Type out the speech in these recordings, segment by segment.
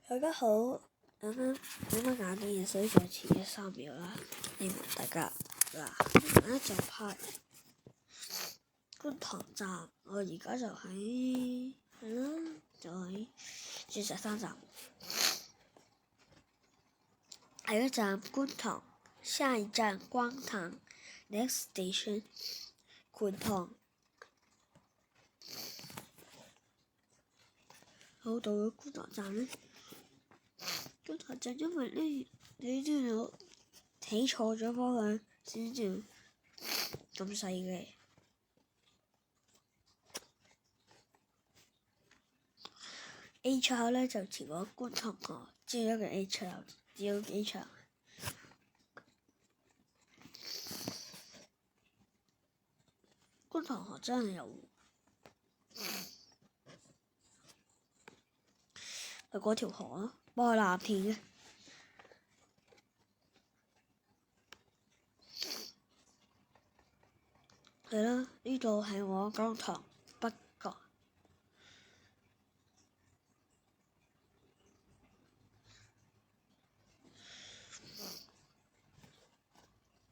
大家好，啱啱眼啲嘢，所以就遲咗3秒啦。希望大家嗱，而家就拍觀塘站，我而家就喺就喺鑽石山站。下一站觀塘，下一站觀塘 ，next station 觀塘。好，到咗觀塘站咧，觀塘站因為咧你都要睇錯咗方向先至咁細嘅。A 出口咧就前往觀塘河，只有一個 A 出口，只有幾長。觀塘河真係有係嗰條河啊，我係藍田嘅。係啦，呢度係我九龍塘北角。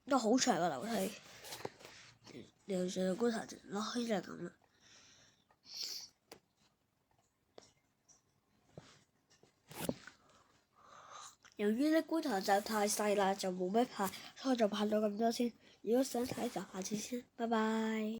都好長嘅樓梯，由上到觀塘站落去就係咁啦。由於咧觀塘站太細啦，就冇咩拍，所以我就拍咗咁多先。如果想睇就下次先，拜拜。